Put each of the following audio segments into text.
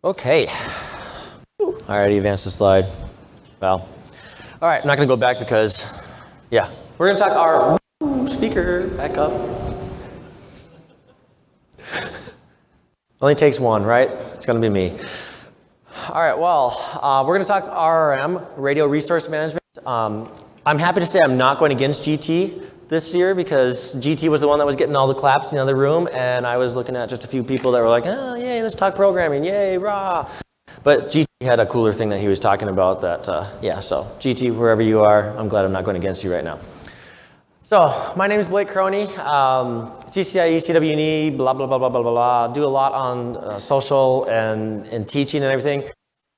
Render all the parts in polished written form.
Okay. I already advanced the slide. Well, all right, I'm not going to go back because, yeah, we're going to talk our speaker back up. Only takes one, right? It's going to be me. All right, well, we're going to talk RRM, Radio Resource Management. I'm happy to say I'm not going against GT this year because GT was the one that was getting all the claps in the other room, and I was looking at just a few people that were like, oh, yay, let's talk programming, yay, rah. But GT had a cooler thing that he was talking about that, yeah, so GT, wherever you are, I'm glad I'm not going against you right now. So, my name is Blake Krone, CCIE, CWNE, blah, blah, blah, blah, blah, blah, do a lot on social and teaching and everything.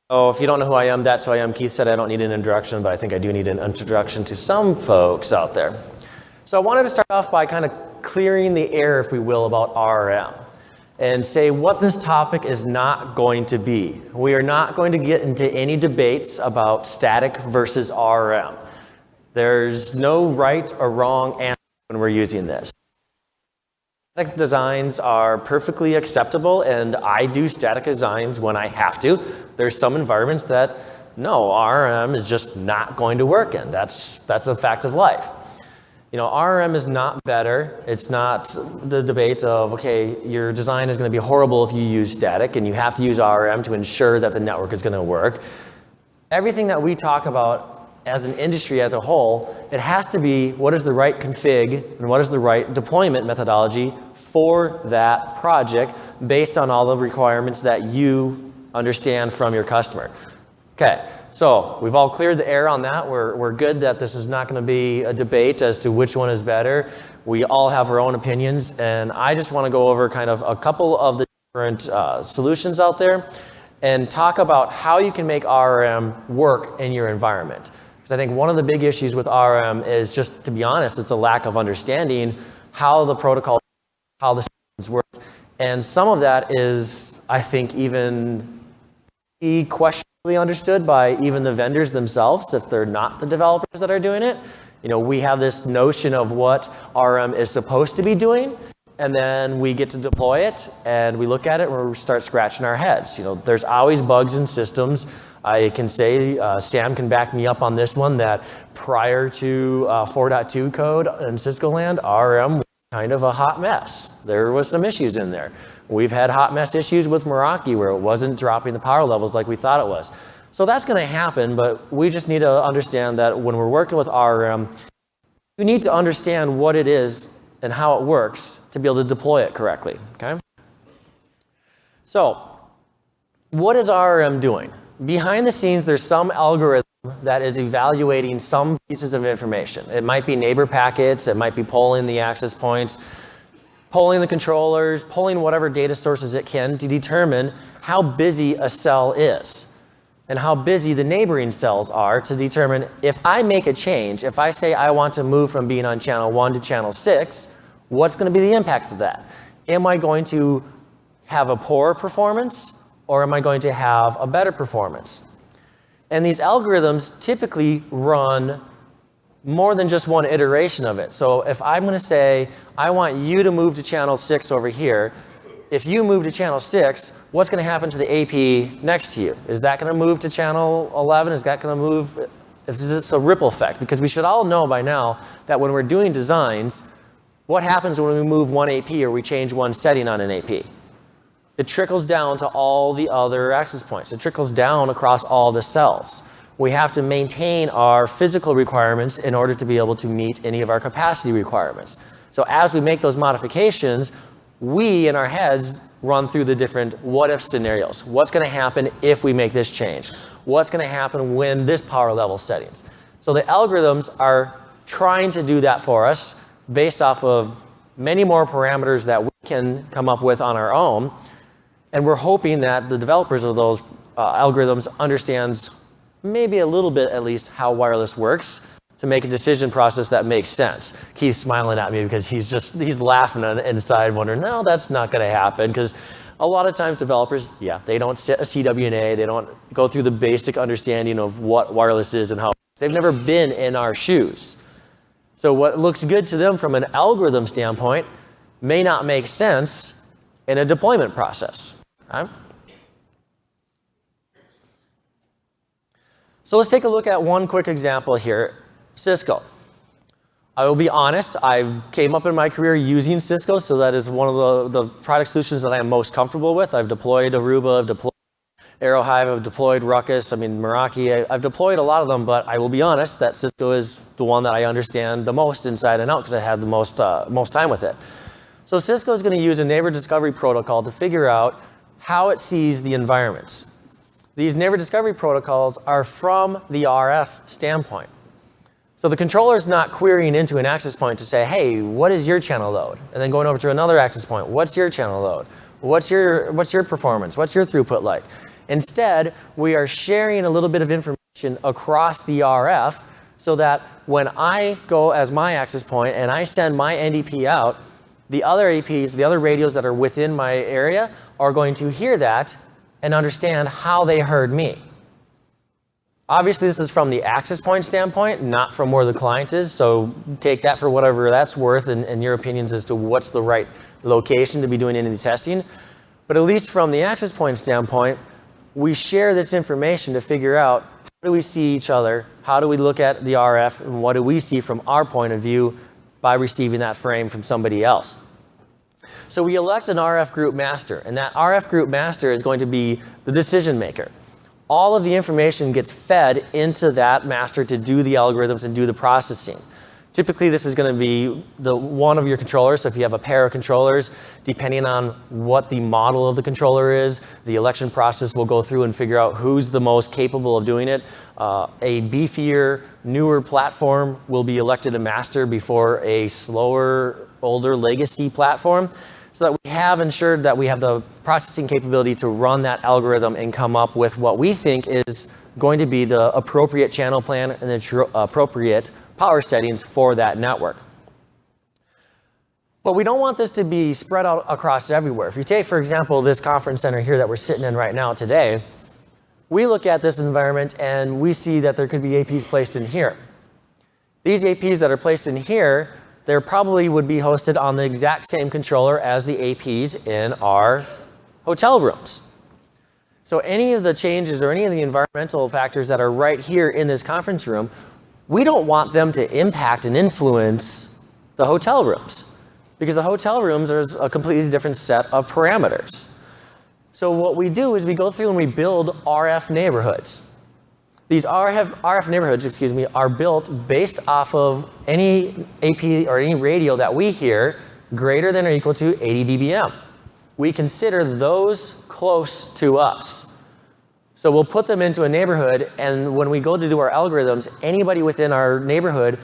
So if you don't know who I am, that's who I am. Keith said I don't need an introduction, but I think I do need an introduction to some folks out there. So I wanted to start off by kind of clearing the air, if we will, about RRM and say what this topic is not going to be. We are not going to get into any debates about static versus RRM. There's no right or wrong answer when we're using this. Static designs are perfectly acceptable, and I do static designs when I have to. There's some environments that, no, RRM is just not going to work in. That's a fact of life. You know, RRM is not better. It's not the debate of, okay, your design is going to be horrible if you use static, and you have to use RRM to ensure that the network is going to work. Everything that we talk about as an industry as a whole, it has to be what is the right config and what is the right deployment methodology for that project based on all the requirements that you understand from your customer. Okay, so we've all cleared the air on that. We're good that this is not going to be a debate as to which one is better. We all have our own opinions, and I just want to go over kind of a couple of the different solutions out there and talk about how you can make RRM work in your environment. I think one of the big issues with RRM is just, to be honest, it's a lack of understanding how the protocol, how the systems work. And some of that is, I think, even questionably understood by even the vendors themselves, if they're not the developers that are doing it. You know, we have this notion of what RRM is supposed to be doing, and then we get to deploy it, and we look at it, and we start scratching our heads. You know, there's always bugs in systems. I can say, Sam can back me up on this one, that prior to 4.2 code in Cisco land, RRM was kind of a hot mess. There was some issues in there. We've had hot mess issues with Meraki where it wasn't dropping the power levels like we thought it was. So that's going to happen, but we just need to understand that when we're working with RRM, you need to understand what it is and how it works to be able to deploy it correctly, okay? So, what is RRM doing? Behind the scenes, there's some algorithm that is evaluating some pieces of information. It might be neighbor packets, it might be polling the access points, polling the controllers, polling whatever data sources it can to determine how busy a cell is and how busy the neighboring cells are to determine if I make a change, if I say I want to move from being on channel 1 to channel 6, what's going to be the impact of that? Am I going to have a poor performance? Or am I going to have a better performance? And these algorithms typically run more than just one iteration of it. So if I'm going to say, I want you to move to channel 6 over here, if you move to channel 6, what's going to happen to the AP next to you? Is that going to move to channel 11? Is that going to move? Is this a ripple effect? Because we should all know by now that when we're doing designs, what happens when we move one AP or we change one setting on an AP? It trickles down to all the other access points. It trickles down across all the cells. We have to maintain our physical requirements in order to be able to meet any of our capacity requirements. So as we make those modifications, we in our heads run through the different what-if scenarios. What's going to happen if we make this change? What's going to happen when this power level settings? So the algorithms are trying to do that for us based off of many more parameters that we can come up with on our own. And we're hoping that the developers of those algorithms understands maybe a little bit at least how wireless works to make a decision process that makes sense. Keith's smiling at me because he's laughing inside wondering, no, that's not going to happen, because a lot of times developers, yeah, they don't set a CWNA, they don't go through the basic understanding of what wireless is and how they've never been in our shoes. So what looks good to them from an algorithm standpoint may not make sense in a deployment process. Okay? So let's take a look at one quick example here, Cisco. I will be honest, I came up in my career using Cisco, so that is one of the product solutions that I am most comfortable with. I've deployed Aruba, I've deployed Aerohive, I've deployed Ruckus, Meraki, I've deployed a lot of them, but I will be honest that Cisco is the one that I understand the most inside and out because I had the most time with it. So Cisco is going to use a neighbor discovery protocol to figure out how it sees the environments. These neighbor discovery protocols are from the RF standpoint. So the controller is not querying into an access point to say, hey, what is your channel load? And then going over to another access point, what's your channel load? What's your performance? What's your throughput like? Instead, we are sharing a little bit of information across the RF so that when I go as my access point and I send my NDP out, the other APs, the other radios that are within my area are going to hear that and understand how they heard me. Obviously, this is from the access point standpoint, not from where the client is, so take that for whatever that's worth and your opinions as to what's the right location to be doing any testing. But at least from the access point standpoint, we share this information to figure out how do we see each other, how do we look at the RF, and what do we see from our point of view by receiving that frame from somebody else. So we elect an RF group master, and that RF group master is going to be the decision maker. All of the information gets fed into that master to do the algorithms and do the processing. Typically, this is going to be one of your controllers. So if you have a pair of controllers, depending on what the model of the controller is, the election process will go through and figure out who's the most capable of doing it. A beefier, newer platform will be elected a master before a slower, older legacy platform, so that we have ensured that we have the processing capability to run that algorithm and come up with what we think is going to be the appropriate channel plan and the appropriate power settings for that network. But we don't want this to be spread out across everywhere. If you take, for example, this conference center here that we're sitting in right now today, we look at this environment and we see that there could be APs placed in here. These APs that are placed in here, there probably would be hosted on the exact same controller as the APs in our hotel rooms. So any of the changes or any of the environmental factors that are right here in this conference room, we don't want them to impact and influence the hotel rooms, because the hotel rooms are a completely different set of parameters. So what we do is we go through and we build RF neighborhoods. These RF neighborhoods, are built based off of any AP or any radio that we hear greater than or equal to 80 dBm. We consider those close to us. So we'll put them into a neighborhood, and when we go to do our algorithms, anybody within our neighborhood,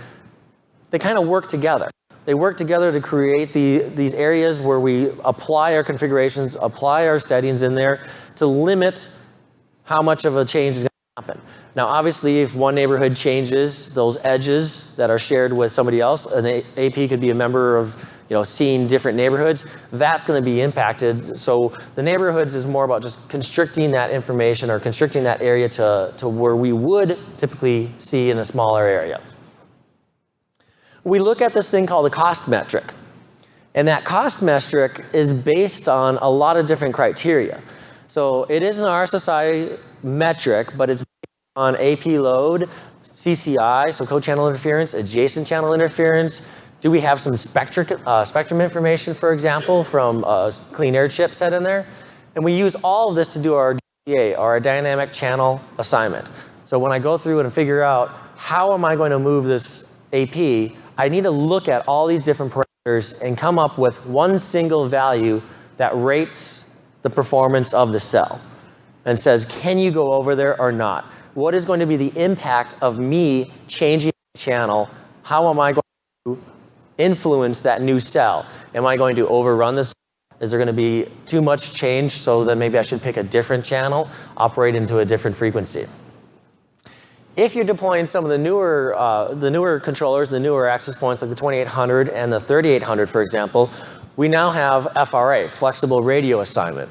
they kind of work together. They work together to create these areas where we apply our configurations, apply our settings in there to limit how much of a change is going to happen. Now, obviously, if one neighborhood changes those edges that are shared with somebody else, an AP could be a member of, seeing different neighborhoods, that's going to be impacted. So the neighborhoods is more about just constricting that information or constricting that area to where we would typically see in a smaller area. We look at this thing called a cost metric. And that cost metric is based on a lot of different criteria. So it is an RSSI metric, but it's on AP load, CCI, so co-channel interference, adjacent channel interference. Do we have some spectrum information, for example, from a clean air chipset in there? And we use all of this to do our DCA, or our dynamic channel assignment. So when I go through and figure out how am I going to move this AP, I need to look at all these different parameters and come up with one single value that rates the performance of the cell and says, can you go over there or not? What is going to be the impact of me changing the channel? How am I going to influence that new cell? Am I going to overrun this? Is there going to be too much change so that maybe I should pick a different channel, operate into a different frequency? If you're deploying some of the newer controllers, the newer access points like the 2800 and the 3800, for example, we now have FRA, flexible radio assignment.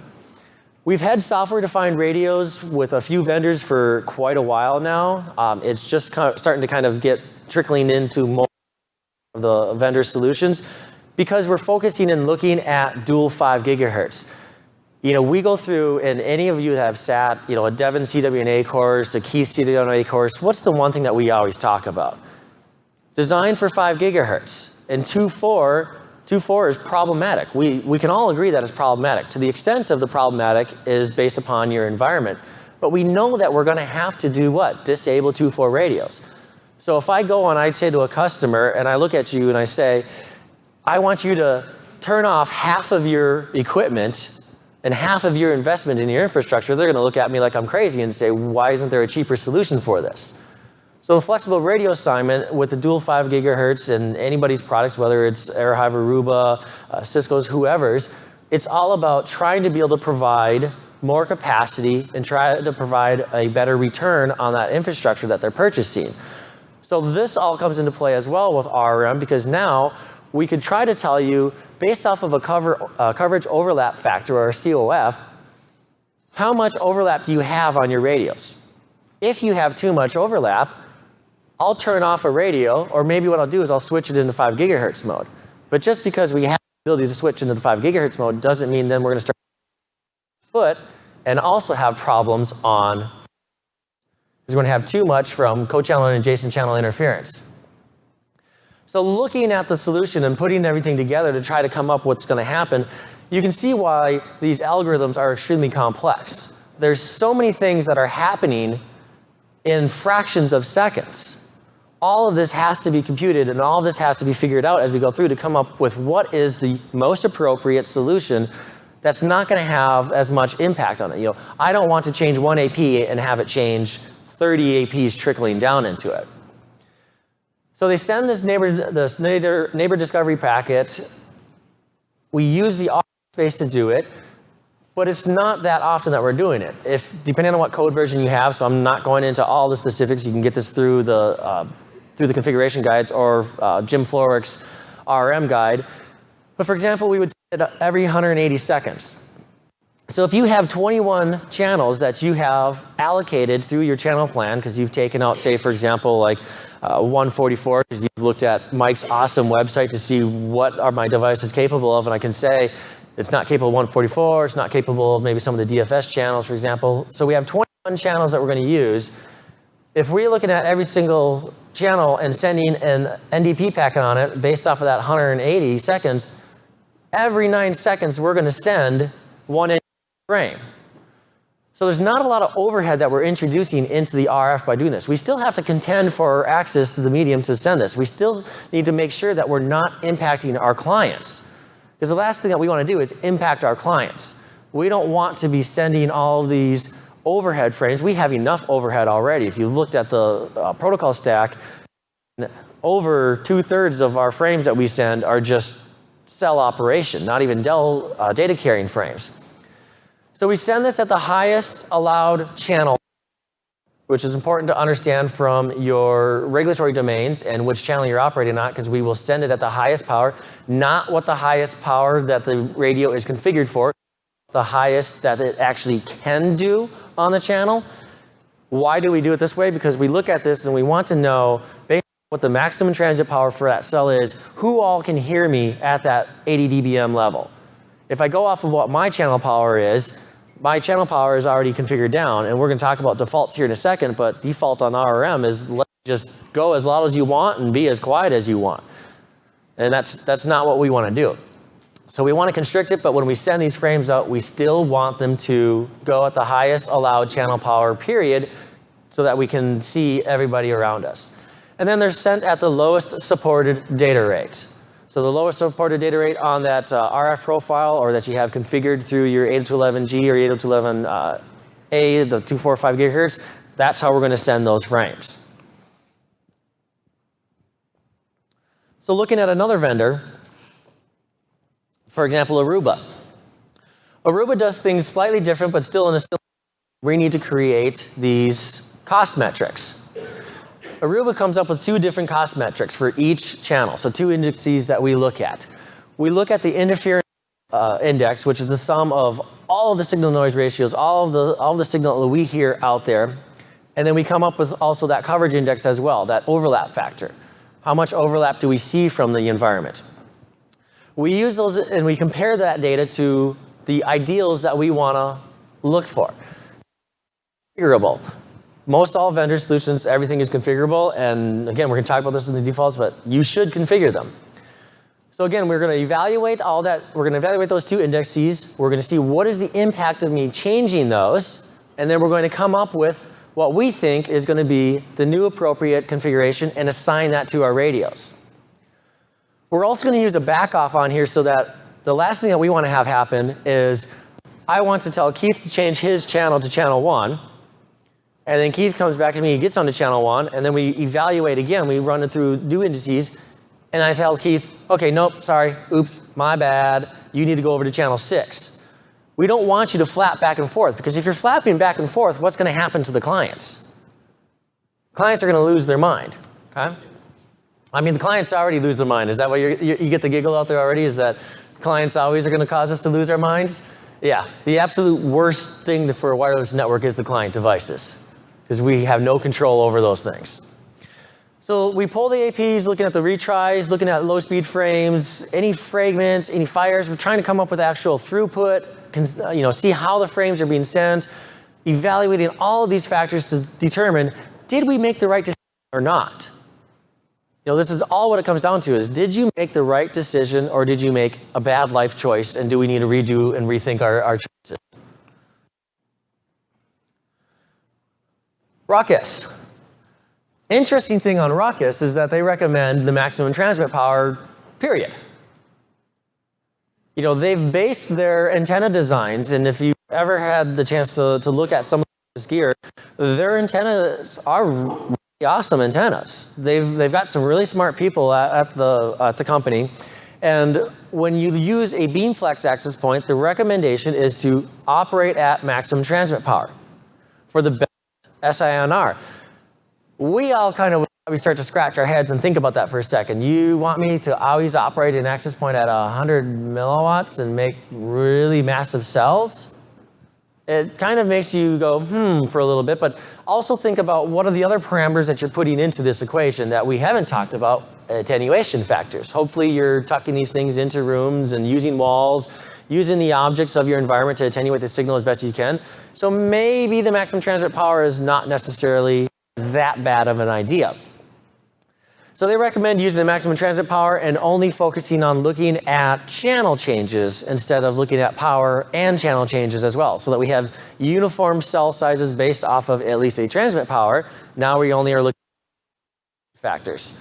We've had software-defined radios with a few vendors for quite a while now. It's just starting to kind of get trickling into more of the vendor solutions because we're focusing and looking at dual 5 gigahertz. We go through, and any of you that have sat, a Devin CWNA course, a Keith CWNA course, what's the one thing that we always talk about? Design for 5 gigahertz, and 2.4 is problematic. We can all agree that it's problematic. To the extent of the problematic is based upon your environment. But we know that we're going to have to do what? Disable 2.4 radios. So if I go and I'd say to a customer, and I look at you and I say, I want you to turn off half of your equipment and half of your investment in your infrastructure, they're going to look at me like I'm crazy and say, why isn't there a cheaper solution for this? So the flexible radio assignment with the dual 5 gigahertz and anybody's products, whether it's AirHive, Aruba, Cisco's, whoever's, it's all about trying to be able to provide more capacity and try to provide a better return on that infrastructure that they're purchasing. So this all comes into play as well with RRM, because now we could try to tell you, based off of a coverage overlap factor, or a COF, how much overlap do you have on your radios? If you have too much overlap, I'll turn off a radio, or maybe what I'll do is I'll switch it into 5 gigahertz mode. But just because we have the ability to switch into the 5 gigahertz mode doesn't mean then we're going to start foot and also have problems on, because we're going to have too much from co-channel and adjacent channel interference. So looking at the solution and putting everything together to try to come up with what's going to happen, you can see why these algorithms are extremely complex. There's so many things that are happening in fractions of seconds. All of this has to be computed, and all of this has to be figured out as we go through to come up with what is the most appropriate solution that's not going to have as much impact on it. I don't want to change one AP and have it change 30 APs trickling down into it. So they send this neighbor discovery packet. We use the RF space to do it, but it's not that often that we're doing it. Depending on what code version you have, so I'm not going into all the specifics. You can get this through the configuration guides or Jim Florick's RRM guide. But for example, we would set it every 180 seconds. So if you have 21 channels that you have allocated through your channel plan, because you've taken out, say, for example, like 144, because you've looked at Mike's awesome website to see what are my devices capable of, and I can say it's not capable of 144, it's not capable of maybe some of the DFS channels, for example. So we have 21 channels that we're going to use. If we're looking at every single channel and sending an NDP packet on it based off of that 180 seconds, every 9 seconds we're going to send one NDP frame. So there's not a lot of overhead that we're introducing into the RF by doing this. We still have to contend for access to the medium to send this. We still need to make sure that we're not impacting our clients. Because the last thing that we want to do is impact our clients. We don't want to be sending all of these overhead frames. We have enough overhead already. If you looked at the protocol stack, over 2/3 of our frames that we send are just cell operation, not even Dell data carrying frames. So we send this at the highest allowed channel, which is important to understand from your regulatory domains and which channel you're operating on, because we will send it at the highest power, not what the highest power that the radio is configured for, the highest that it actually can do on the channel. Why do we do it this way? Because we look at this and we want to know, based on what the maximum transit power for that cell is, who all can hear me at that 80 dBm level. If I go off of what my channel power is, my channel power is already configured down, and we're going to talk about defaults here in a second, but default on RRM is just go as loud as you want and be as quiet as you want. And that's not what we want to do. So we want to constrict it, but when we send these frames out, we still want them to go at the highest allowed channel power, period, so that we can see everybody around us. And then they're sent at the lowest supported data rate. So the lowest supported data rate on that RF profile, or that you have configured through your 802.11g or 802.11a, the 245 gigahertz, that's how we're going to send those frames. So looking at another vendor, for example, Aruba. Aruba does things slightly different, but still in a we need to create these cost metrics. Aruba comes up with 2 different cost metrics for each channel, so 2 indices that we look at. We look at the interference index, which is the sum of all of the signal noise ratios, all of the signal that we hear out there, and then we come up with also that coverage index as well, that overlap factor. How much overlap do we see from the environment? We use those and we compare that data to the ideals that we want to look for. Configurable. Most all vendor solutions, everything is configurable, and again, we're going to talk about this in the defaults, but you should configure them. So again, we're going to evaluate all that. We're going to evaluate those two indices. We're going to see what is the impact of me changing those, and then we're going to come up with what we think is going to be the new appropriate configuration and assign that to our radios. We're also going to use a back off on here so that the last thing that we want to have happen is I want to tell Keith to change his channel to channel 1, and then Keith comes back to me, he gets onto channel 1, and then we evaluate again. We run it through new indices, and I tell Keith, okay, nope, sorry, oops, my bad. You need to go over to channel 6. We don't want you to flap back and forth, because if you're flapping back and forth, what's going to happen to the clients? Clients are going to lose their mind, okay? I mean, the clients already lose their mind. Is that what you get the giggle out there already? Is that clients always are going to cause us to lose our minds? Yeah, the absolute worst thing for a wireless network is the client devices, because we have no control over those things. So we pull the APs, looking at the retries, looking at low-speed frames, any fragments, any fires. We're trying to come up with actual throughput, see how the frames are being sent, evaluating all of these factors to determine, did we make the right decision or not? This is all what it comes down to is, did you make the right decision or did you make a bad life choice, and do we need to redo and rethink our choices? Ruckus. Interesting thing on Ruckus is that they recommend the maximum transmit power, period. They've based their antenna designs, and if you've ever had the chance to look at some of this gear, their antennas are really awesome antennas. They've got some really smart people at the company, and when you use a beamflex access point, the recommendation is to operate at maximum transmit power for the best SINR. We all kind of start to scratch our heads and think about that for a second. You want me to always operate an access point at 100 milliwatts and make really massive cells? It kind of makes you go, for a little bit, but also think about what are the other parameters that you're putting into this equation that we haven't talked about, attenuation factors. Hopefully you're tucking these things into rooms and using walls, using the objects of your environment to attenuate the signal as best you can. So maybe the maximum transmit power is not necessarily that bad of an idea. So they recommend using the maximum transmit power and only focusing on looking at channel changes instead of looking at power and channel changes as well, so that we have uniform cell sizes based off of at least a transmit power. Now we only are looking at factors.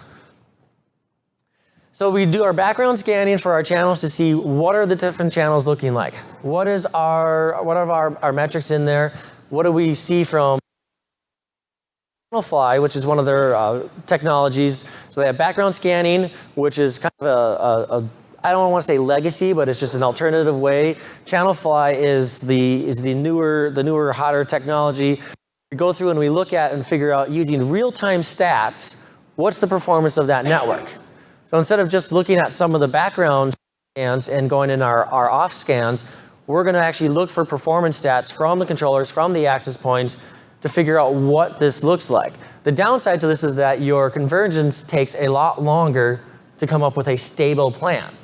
So we do our background scanning for our channels to see what are the different channels looking like. What are our metrics in there? What do we see from Fly, which is one of their technologies. So they have background scanning, which is kind of I don't want to say legacy, but it's just an alternative way. Channel Fly is the newer, hotter technology. We go through and we look at and figure out, using real-time stats, what's the performance of that network. So instead of just looking at some of the background scans and going in our off scans, we're going to actually look for performance stats from the controllers, from the access points, to figure out what this looks like. The downside to this is that your convergence takes a lot longer to come up with a stable plan.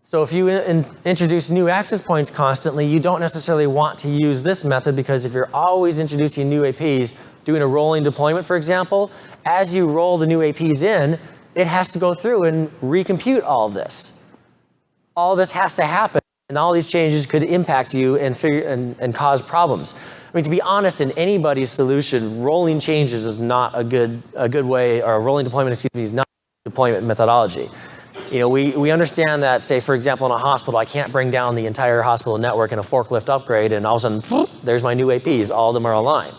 So if you introduce new access points constantly, you don't necessarily want to use this method, because if you're always introducing new APs, doing a rolling deployment, for example, as you roll the new APs in, it has to go through and recompute all of this. All this has to happen, and all these changes could impact you and cause problems. I mean, to be honest, in anybody's solution, rolling changes is not a good way, or rolling deployment, is not a deployment methodology. We understand that, say, for example, in a hospital, I can't bring down the entire hospital network in a forklift upgrade, and all of a sudden, there's my new APs, all of them are aligned.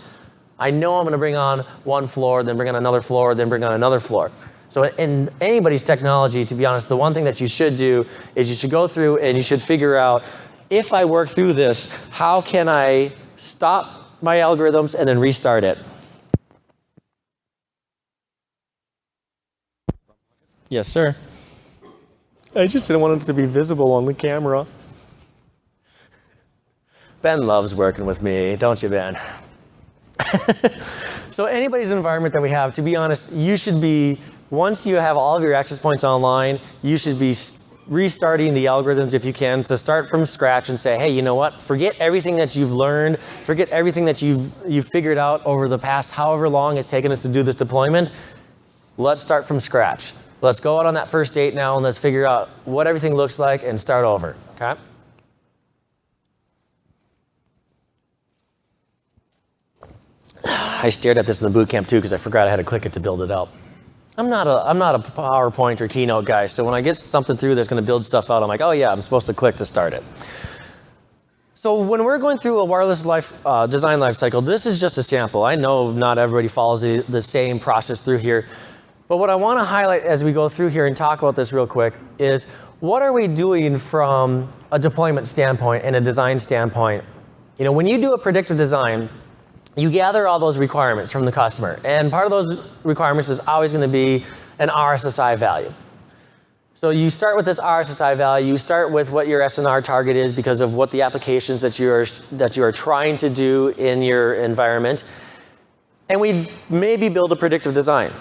I know I'm going to bring on one floor, then bring on another floor, then bring on another floor. So in anybody's technology, to be honest, the one thing that you should do is you should go through and you should figure out, if I work through this, how can I stop my algorithms and then restart it? Yes, sir. I just didn't want it to be visible on the camera. Ben loves working with me, don't you, Ben? So anybody's environment that we have, to be honest, you should be, once you have all of your access points online, you should be restarting the algorithms if you can to start from scratch and say, hey, you know what? Forget everything that you've learned. Forget everything that you've figured out over the past however long it's taken us to do this deployment. Let's start from scratch. Let's go out on that first date now and let's figure out what everything looks like and start over, okay? I stared at this in the boot camp too because I forgot I had to click it to build it out. I'm not a PowerPoint or Keynote guy, so when I get something through that's going to build stuff out, I'm like, oh yeah, I'm supposed to click to start it. So when we're going through a wireless design life cycle, this is just a sample. I know not everybody follows the same process through here, but what I want to highlight as we go through here and talk about this real quick is what are we doing from a deployment standpoint and a design standpoint. You know, when you do a predictive design, you gather all those requirements from the customer, and part of those requirements is always going to be an RSSI value. So you start with this RSSI value, you start with what your SNR target is because of what the applications that you are trying to do in your environment, and we maybe build a predictive design.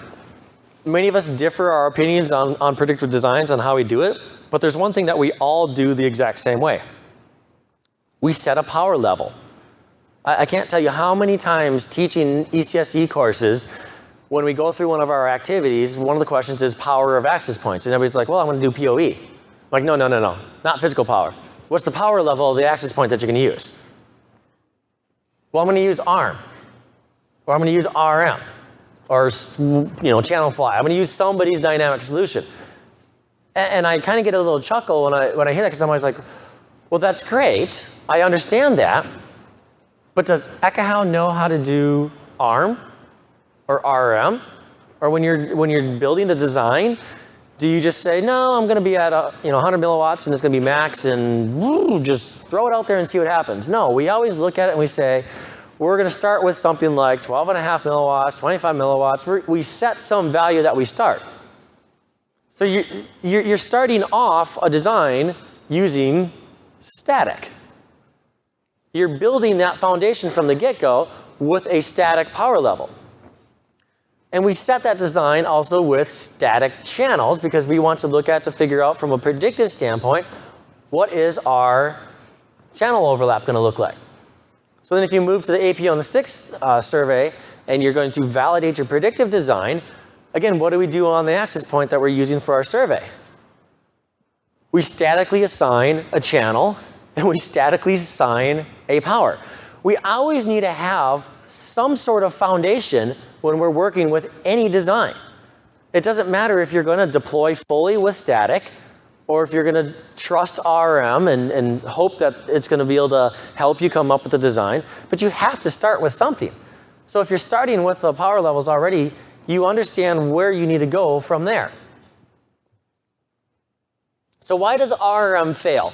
Many of us differ our opinions on predictive designs, on how we do it, but there's one thing that we all do the exact same way. We set a power level. I can't tell you how many times teaching ECSE courses, when we go through one of our activities, one of the questions is power of access points. And everybody's like, well, I'm going to do PoE. I'm like, no, not physical power. What's the power level of the access point that you're going to use? Well, I'm going to use ARM, or I'm going to use RRM, or channel fly. I'm going to use somebody's dynamic solution. And I kind of get a little chuckle when I hear that because I'm always like, well, that's great. I understand that. But does Ekahau know how to do ARM or RRM? Or when you're building a design, do you just say, no, I'm going to be at 100 milliwatts and it's going to be max and just throw it out there and see what happens? No, we always look at it and we say, we're going to start with something like 12.5 milliwatts, 25 milliwatts. We set some value that we start. So you're starting off a design using static. You're building that foundation from the get-go with a static power level. And we set that design also with static channels because we want to figure out from a predictive standpoint, what is our channel overlap going to look like? So then if you move to the AP on the sticks survey and you're going to validate your predictive design, again, what do we do on the access point that we're using for our survey? We statically assign a channel and we statically assign a power. We always need to have some sort of foundation when we're working with any design. It doesn't matter if you're going to deploy fully with static or if you're going to trust RRM and hope that it's going to be able to help you come up with a design, but you have to start with something. So if you're starting with the power levels already, you understand where you need to go from there. So why does RRM fail?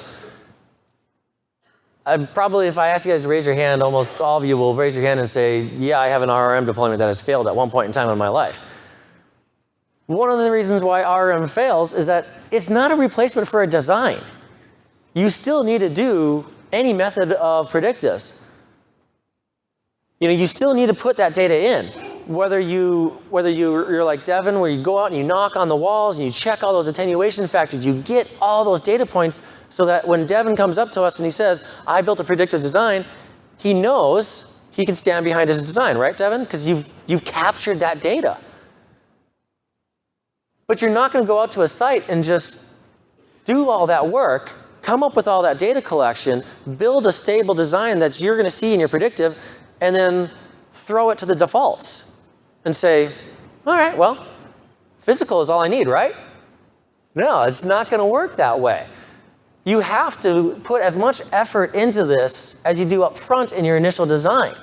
Probably if I ask you guys to raise your hand, almost all of you will raise your hand and say, yeah, I have an RRM deployment that has failed at one point in time in my life. One of the reasons why RRM fails is that it's not a replacement for a design. You still need to do any method of predictives. You still need to put that data in. Whether you're like Devin, where you go out and you knock on the walls and you check all those attenuation factors, you get all those data points so that when Devin comes up to us and he says, I built a predictive design, he knows he can stand behind his design, right, Devin? Because you've captured that data. But you're not going to go out to a site and just do all that work, come up with all that data collection, build a stable design that you're going to see in your predictive, and then throw it to the defaults and say, all right, well, physical is all I need, right? No, it's not going to work that way. You have to put as much effort into this as you do up front in your initial design.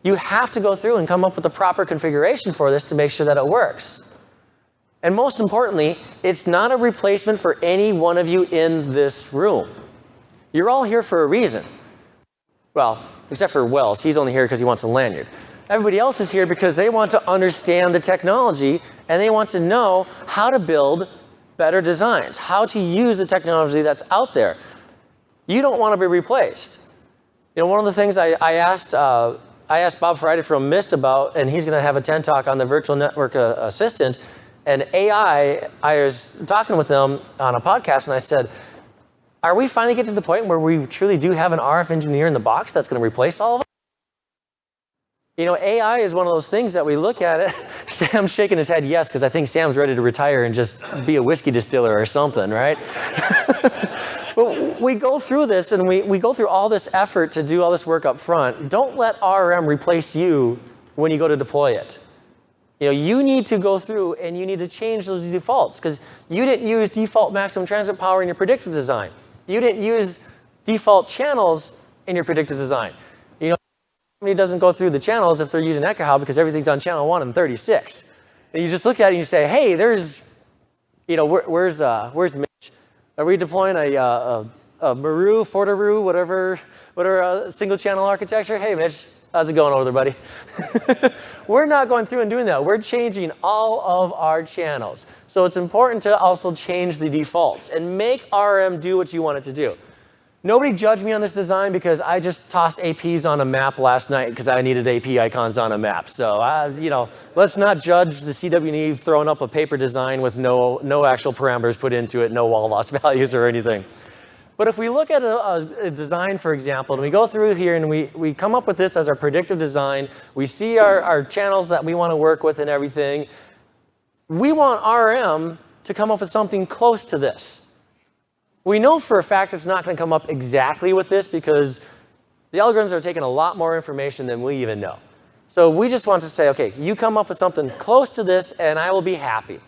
You have to go through and come up with the proper configuration for this to make sure that it works. And most importantly, it's not a replacement for any one of you in this room. You're all here for a reason. Well, except for Wells. He's only here because he wants a lanyard. Everybody else is here because they want to understand the technology and they want to know how to build better designs, how to use the technology that's out there. You don't want to be replaced. One of the things I asked Bob Friday from MIST about, and he's going to have a 10 talk on the virtual network assistant, And AI, I was talking with them on a podcast, and I said, are we finally getting to the point where we truly do have an RF engineer in the box that's going to replace all of us? You know, AI is one of those things that we look at it. Sam's shaking his head yes, because I think Sam's ready to retire and just be a whiskey distiller or something, right? But we go through this, and we go through all this effort to do all this work up front. Don't let RRM replace you when you go to deploy it. You know, you need to go through and you need to change those defaults, because you didn't use default maximum transmit power in your predictive design. You didn't use default channels in your predictive design. You know, somebody doesn't go through the channels if they're using Ekahau because everything's on channel 1 and 36. And you just look at it and you say, hey, there's, you know, where's Mitch? Are we deploying a Maru, Fortaru, whatever single channel architecture? Hey, Mitch, how's it going over there, buddy? We're not going through and doing that. We're changing all of our channels. So it's important to also change the defaults and make RRM do what you want it to do. Nobody judged me on this design because I just tossed APs on a map last night because I needed AP icons on a map. So, you know, let's not judge the CWE throwing up a paper design with no actual parameters put into it, no wall loss values or anything. But if we look at a design, for example, and we go through here and we come up with this as our predictive design, we see our channels that we want to work with and everything, we want RRM to come up with something close to this. We know for a fact it's not going to come up exactly with this because the algorithms are taking a lot more information than we even know. So we just want to say, okay, you come up with something close to this and I will be happy.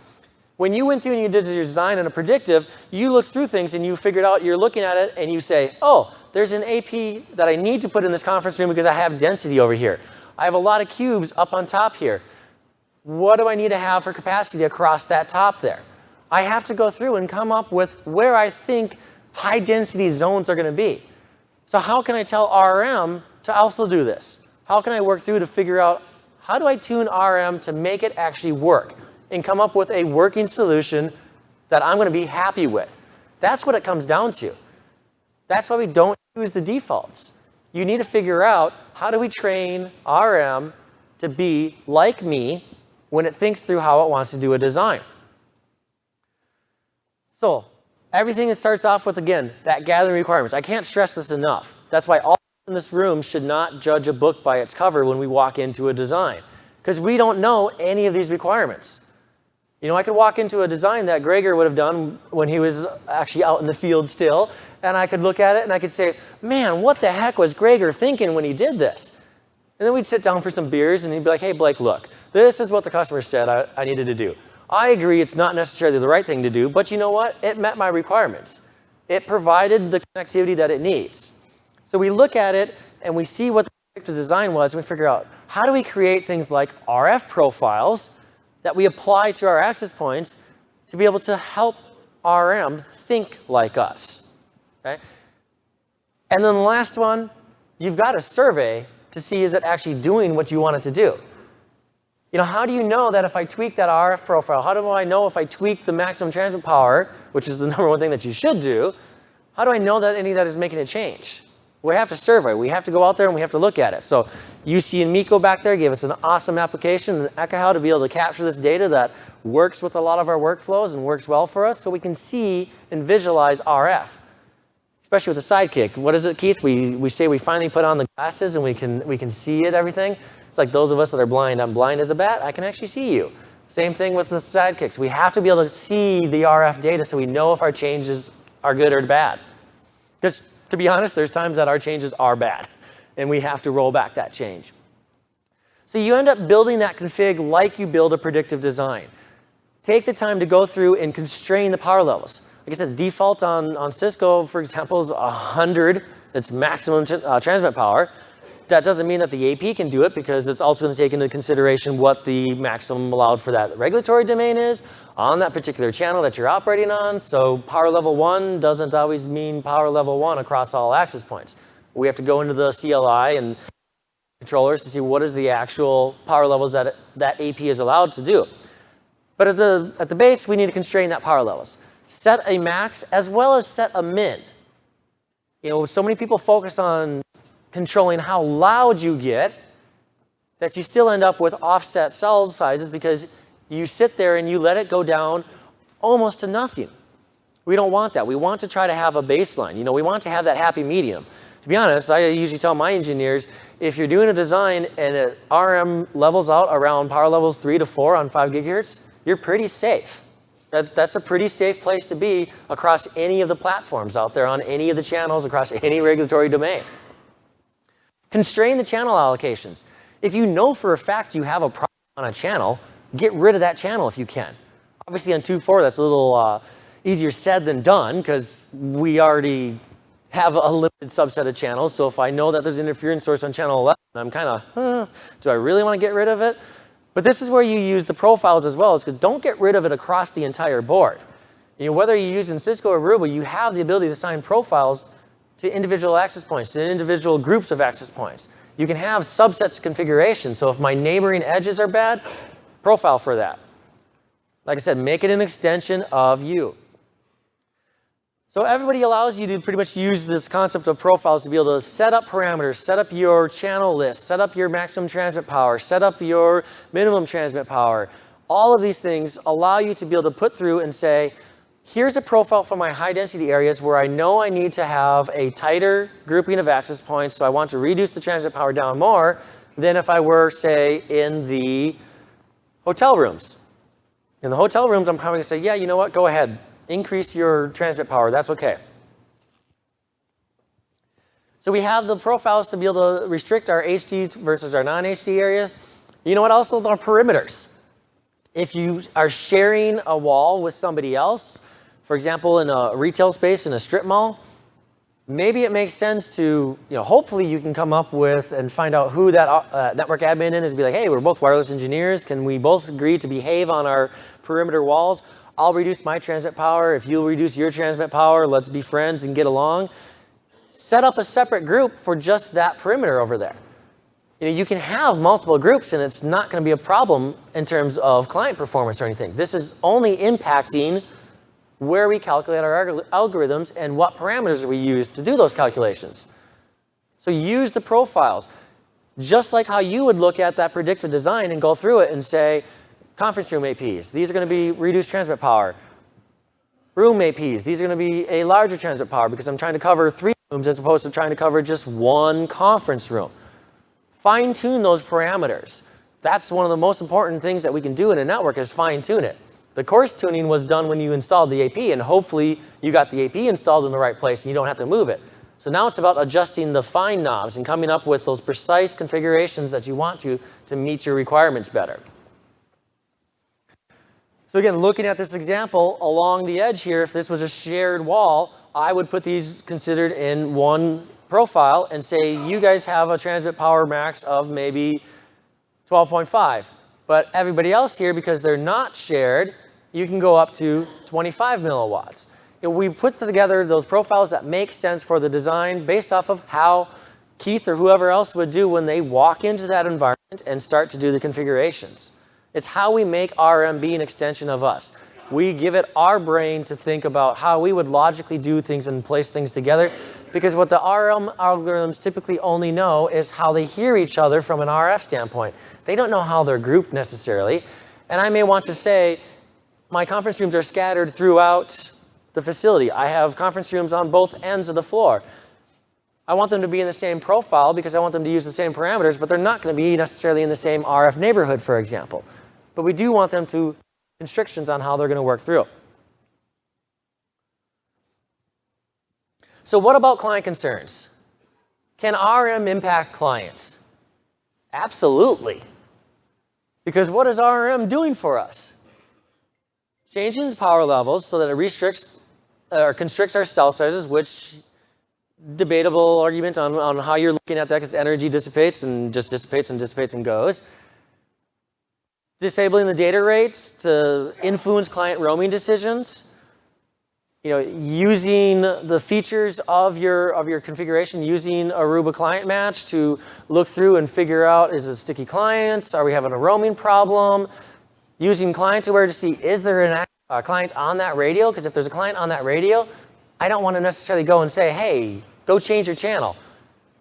When you went through and you did your design and a predictive, you looked through things and you figured out, you're looking at it and you say, oh, there's an AP that I need to put in this conference room because I have density over here. I have a lot of cubes up on top here. What do I need to have for capacity across that top there? I have to go through and come up with where I think high density zones are going to be. So how can I tell RRM to also do this? How can I work through to figure out how do I tune RRM to make it actually work and come up with a working solution that I'm going to be happy with? That's what it comes down to. That's why we don't use the defaults. You need to figure out how do we train RRM to be like me when it thinks through how it wants to do a design. So everything it starts off with, again, that gathering requirements. I can't stress this enough. That's why all in this room should not judge a book by its cover when we walk into a design, because we don't know any of these requirements. You know, I could walk into a design that Gregor would have done when he was actually out in the field still, and I could look at it and I could say, man, what the heck was Gregor thinking when he did this? And then we'd sit down for some beers and he'd be like, hey, Blake, look, this is what the customer said I needed to do. I agree it's not necessarily the right thing to do, but you know what? It met my requirements. It provided the connectivity that it needs. So we look at it and we see what the design was and we figure out how do we create things like RF profiles that we apply to our access points to be able to help RRM think like us. Okay? And then the last one, you've got a survey to see is it actually doing what you want it to do. You know, how do you know that if I tweak that RF profile, how do I know if I tweak the maximum transmit power, which is the number one thing that you should do, how do I know that any of that is making a change? We have to survey. We have to go out there and we have to look at it. So UC and Miko back there gave us an awesome application in Ekahau to be able to capture this data that works with a lot of our workflows and works well for us so we can see and visualize RF, especially with the Sidekick. What is it, Keith? We say we finally put on the glasses and we can see it, everything. It's like those of us that are blind. I'm blind as a bat. I can actually see you. Same thing with the Sidekicks. We have to be able to see the RF data so we know if our changes are good or bad. Because to be honest, there's times that our changes are bad, and we have to roll back that change. So you end up building that config like you build a predictive design. Take the time to go through and constrain the power levels. Like I said, default on Cisco, for example, is 100. It's maximum transmit power. That doesn't mean that the AP can do it because it's also going to take into consideration what the maximum allowed for that regulatory domain is on that particular channel that you're operating on. So power level 1 doesn't always mean power level 1 across all access points. We have to go into the CLI and controllers to see what is the actual power levels that AP is allowed to do. But at the base, we need to constrain that power levels. Set a max as well as set a min. You know, so many people focus on controlling how loud you get that you still end up with offset cell sizes because you sit there and you let it go down almost to nothing. We don't want that. We want to try to have a baseline. You know, we want to have that happy medium. To be honest, I usually tell my engineers, if you're doing a design and the RRM levels out around power levels 3 to 4 on 5 gigahertz, you're pretty safe. That's a pretty safe place to be across any of the platforms out there on any of the channels across any regulatory domain. Constrain the channel allocations. If you know for a fact you have a problem on a channel, get rid of that channel if you can. Obviously on 2.4, that's a little easier said than done because we already have a limited subset of channels. So if I know that there's an interference source on channel 11, I'm kind of, do I really want to get rid of it? But this is where you use the profiles as well, is because don't get rid of it across the entire board. You know, whether you're using Cisco or Aruba, you have the ability to assign profiles to individual access points, to individual groups of access points. You can have subsets of configuration. So if my neighboring edges are bad, profile for that. Like I said, make it an extension of you. So everybody allows you to pretty much use this concept of profiles to be able to set up parameters, set up your channel list, set up your maximum transmit power, set up your minimum transmit power. All of these things allow you to be able to put through and say, here's a profile for my high density areas where I know I need to have a tighter grouping of access points, so I want to reduce the transmit power down more than if I were, say, in the hotel rooms. In the hotel rooms, I'm probably going to say, yeah, you know what, go ahead. Increase your transmit power, that's okay. So we have the profiles to be able to restrict our HD versus our non-HD areas. You know what else? Our perimeters. If you are sharing a wall with somebody else, for example, in a retail space in a strip mall, maybe it makes sense to, hopefully you can come up with and find out who that network admin is and be like, hey, we're both wireless engineers. Can we both agree to behave on our perimeter walls? I'll reduce my transmit power. If you'll reduce your transmit power, let's be friends and get along. Set up a separate group for just that perimeter over there. You can have multiple groups and it's not going to be a problem in terms of client performance or anything. This is only impacting where we calculate our algorithms and what parameters we use to do those calculations. So use the profiles. Just like how you would look at that predictive design and go through it and say, conference room APs, these are going to be reduced transmit power. Room APs, these are going to be a larger transmit power because I'm trying to cover 3 rooms as opposed to trying to cover just 1 conference room. Fine-tune those parameters. That's one of the most important things that we can do in a network is fine-tune it. The coarse tuning was done when you installed the AP, and hopefully you got the AP installed in the right place and you don't have to move it. So now it's about adjusting the fine knobs and coming up with those precise configurations that you want to meet your requirements better. So again, looking at this example, along the edge here, if this was a shared wall, I would put these considered in one profile and say, you guys have a transmit power max of maybe 12.5. But everybody else here, because they're not shared, you can go up to 25 milliwatts. We put together those profiles that make sense for the design based off of how Keith or whoever else would do when they walk into that environment and start to do the configurations. It's how we make RRM be an extension of us. We give it our brain to think about how we would logically do things and place things together, because what the RRM algorithms typically only know is how they hear each other from an RF standpoint. They don't know how they're grouped necessarily. And I may want to say, my conference rooms are scattered throughout the facility. I have conference rooms on both ends of the floor. I want them to be in the same profile because I want them to use the same parameters, but they're not going to be necessarily in the same RF neighborhood, for example. But we do want them to instructions on how they're going to work through. So what about client concerns? Can RRM impact clients? Absolutely. Because what is RRM doing for us? Changing the power levels so that it restricts or constricts our cell sizes, which debatable argument on how you're looking at that because energy dissipates and just dissipates and dissipates and goes. Disabling the data rates to influence client roaming decisions. Using the features of your configuration, using Aruba client match to look through and figure out, is it sticky clients? Are we having a roaming problem? Using client aware to see, is there a client on that radio? Because if there's a client on that radio, I don't want to necessarily go and say, hey, go change your channel.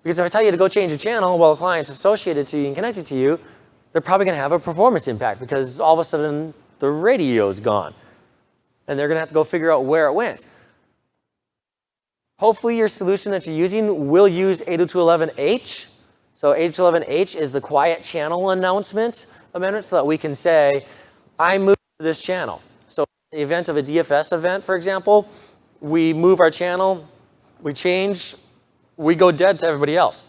Because if I tell you to go change your channel while a client's associated to you and connected to you, they're probably going to have a performance impact because all of a sudden the radio's gone. And they're going to have to go figure out where it went. Hopefully your solution that you're using will use 802.11h. So 802.11h is the quiet channel announcement amendment so that we can say, I moved to this channel. So in the event of a DFS event, for example, we move our channel, we change, we go dead to everybody else.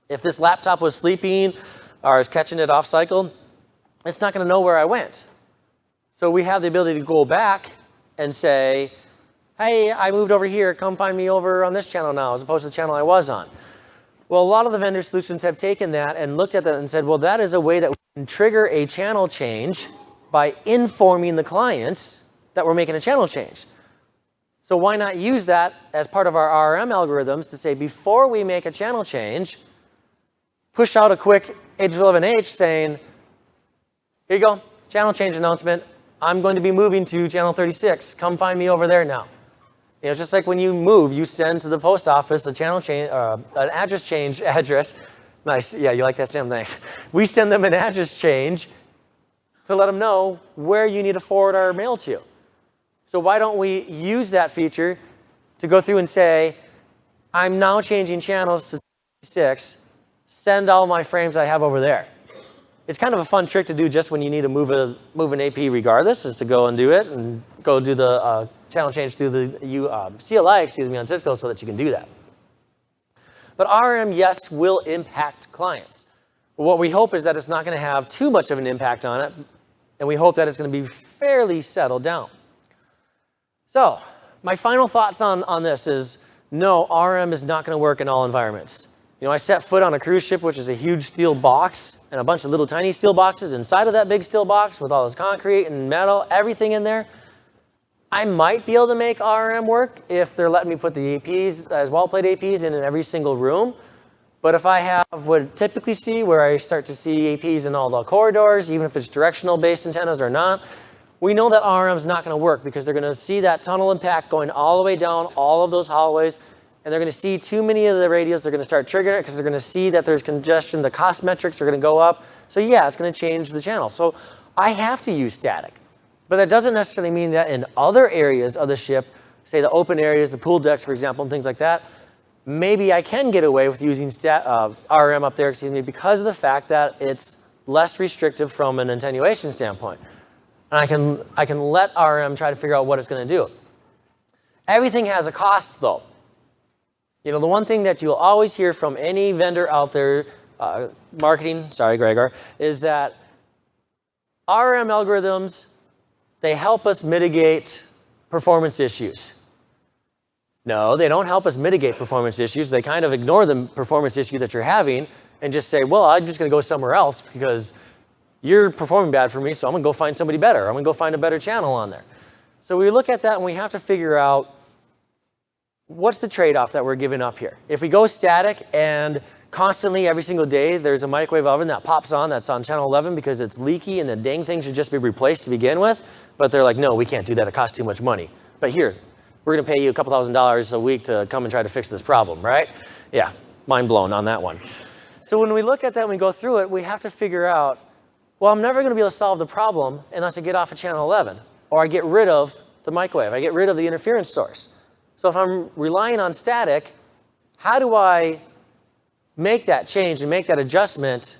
If this laptop was sleeping or is catching it off cycle, it's not going to know where I went. So we have the ability to go back and say, hey, I moved over here, come find me over on this channel now, as opposed to the channel I was on. Well, a lot of the vendor solutions have taken that and looked at that and said, well, that is a way that we can trigger a channel change by informing the clients that we're making a channel change. So why not use that as part of our RRM algorithms to say, before we make a channel change, push out a quick 802.11h saying, here you go, channel change announcement. I'm going to be moving to channel 36. Come find me over there now. You know, it's just like when you move, you send to the post office a channel change, an address change address. Nice, yeah, you like that, Sam, thanks. We send them an address change to let them know where you need to forward our mail to. So why don't we use that feature to go through and say, I'm now changing channels to 36, send all my frames I have over there. It's kind of a fun trick to do just when you need to move an AP regardless, is to go and do it and go do the channel change through the CLI, on Cisco so that you can do that. But RRM, yes, will impact clients. But what we hope is that it's not going to have too much of an impact on it, and we hope that it's going to be fairly settled down. So my final thoughts on this is, no, RRM is not going to work in all environments. You know, I set foot on a cruise ship, which is a huge steel box and a bunch of little tiny steel boxes inside of that big steel box with all this concrete and metal, everything in there. I might be able to make RRM work if they're letting me put the APs, as well-played APs, in every single room. But if I have what I typically see, where I start to see APs in all the corridors, even if it's directional-based antennas or not, we know that RRM is not going to work because they're going to see that tunnel impact going all the way down all of those hallways. And they're going to see too many of the radios. They're going to start triggering it because they're going to see that there's congestion. The cost metrics are going to go up. So yeah, it's going to change the channel. So I have to use static. But that doesn't necessarily mean that in other areas of the ship, say the open areas, the pool decks, for example, and things like that, maybe I can get away with using RRM up there, because of the fact that it's less restrictive from an attenuation standpoint. And I can let RRM try to figure out what it's going to do. Everything has a cost, though. You know, the one thing that you'll always hear from any vendor out there, marketing, sorry, Gregor, is that RRM algorithms, they help us mitigate performance issues. No, they don't help us mitigate performance issues. They kind of ignore the performance issue that you're having and just say, well, I'm just going to go somewhere else because you're performing bad for me, so I'm going to go find somebody better. I'm going to go find a better channel on there. So we look at that and we have to figure out, what's the trade-off that we're giving up here? If we go static and constantly every single day there's a microwave oven that pops on that's on channel 11 because it's leaky and the dang thing should just be replaced to begin with, but they're like, no, we can't do that. It costs too much money. But here, we're going to pay you a couple $1,000s a week to come and try to fix this problem, right? Yeah, mind blown on that one. So when we look at that and we go through it, we have to figure out, well, I'm never going to be able to solve the problem unless I get off of channel 11 or I get rid of the microwave. I get rid of the interference source. So if I'm relying on static, how do I make that change and make that adjustment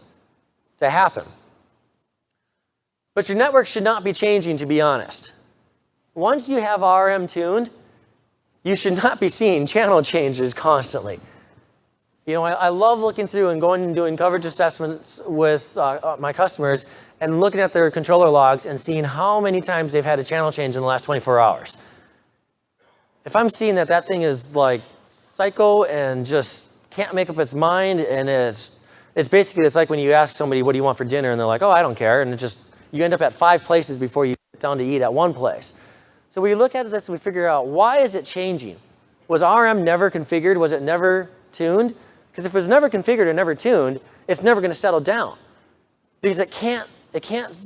to happen? But your network should not be changing, to be honest. Once you have RRM tuned, you should not be seeing channel changes constantly. You know, I love looking through and going and doing coverage assessments with my customers and looking at their controller logs and seeing how many times they've had a channel change in the last 24 hours. If I'm seeing that that thing is like psycho and just can't make up its mind, and it's basically, it's like when you ask somebody, what do you want for dinner? And they're like, oh, I don't care. And you end up at 5 places before you sit down to eat at one place. So we look at this and we figure out, why is it changing? Was RRM never configured? Was it never tuned? Because if it was never configured or never tuned, it's never going to settle down. Because it can't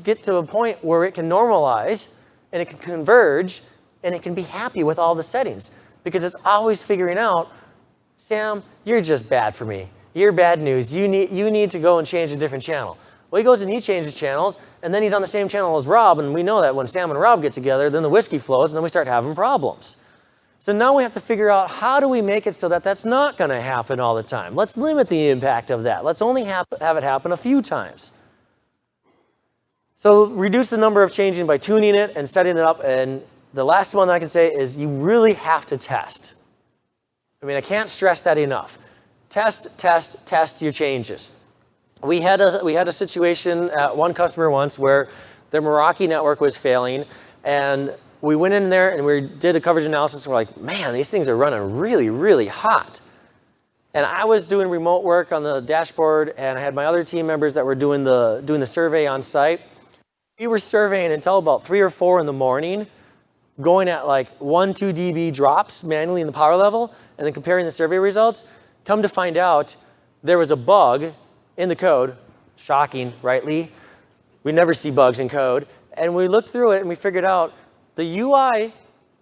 get to a point where it can normalize and it can converge and it can be happy with all the settings, because it's always figuring out, Sam, you're just bad for me. You're bad news. You need to go and change a different channel. Well, he goes and he changes channels, and then he's on the same channel as Rob, and we know that when Sam and Rob get together, then the whiskey flows, and then we start having problems. So now we have to figure out how do we make it so that that's not going to happen all the time. Let's limit the impact of that. Let's only have it happen a few times. So reduce the number of changing by tuning it and setting it up. And the last one I can say is you really have to test. I mean, I can't stress that enough. Test, test, test your changes. We had a situation at one customer once where their Meraki network was failing, and we went in there and we did a coverage analysis. And we're like, man, these things are running really, really hot. And I was doing remote work on the dashboard, and I had my other team members that were doing the survey on site. We were surveying until about 3 or 4 in the morning, going at like 1-2 dB drops manually in the power level, and then comparing the survey results. Come to find out, there was a bug in the code. Shocking, rightly. We never see bugs in code. And we looked through it and we figured out the UI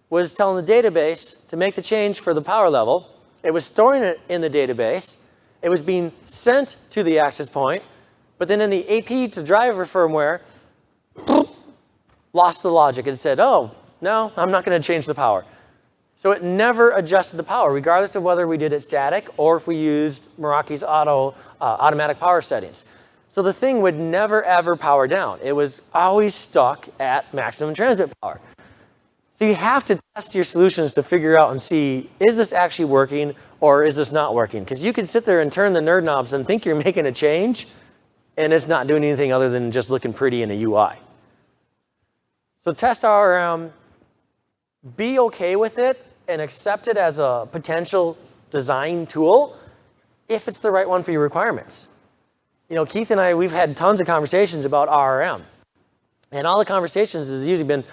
was telling the database to make the change for the power level. It was storing it in the database. It was being sent to the access point. But then in the AP to driver firmware, lost the logic and said, oh, no, I'm not going to change the power. So it never adjusted the power, regardless of whether we did it static or if we used Meraki's automatic power settings. So the thing would never, ever power down. It was always stuck at maximum transmit power. So you have to test your solutions to figure out and see, is this actually working or is this not working? Because you can sit there and turn the nerd knobs and think you're making a change, and it's not doing anything other than just looking pretty in a UI. So test RRM, be okay with it and accept it as a potential design tool if it's the right one for your requirements. You know, Keith and I, we've had tons of conversations about RRM. And all the conversations has usually been,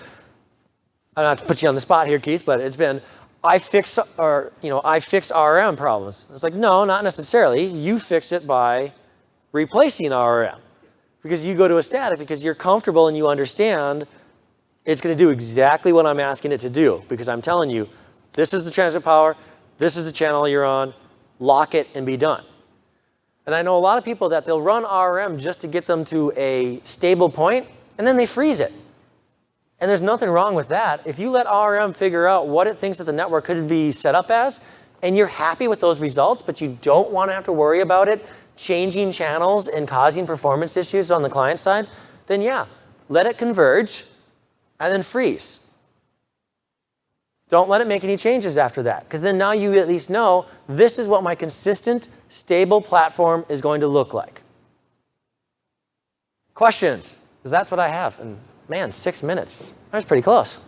I'm not to put you on the spot here, Keith, but it's been, I fix RRM problems. It's like, no, not necessarily. You fix it by replacing RRM. Because you go to a static because you're comfortable and you understand it's going to do exactly what I'm asking it to do. Because I'm telling you, this is the transmit power, this is the channel you're on, lock it and be done. And I know a lot of people that they'll run RRM just to get them to a stable point, and then they freeze it. And there's nothing wrong with that. If you let RRM figure out what it thinks that the network could be set up as, and you're happy with those results, but you don't want to have to worry about it changing channels and causing performance issues on the client side, then yeah, let it converge and then freeze. Don't let it make any changes after that, because then now you at least know this is what my consistent, stable platform is going to look like. Questions? Because that's what I have. And man, 6 minutes. That was pretty close.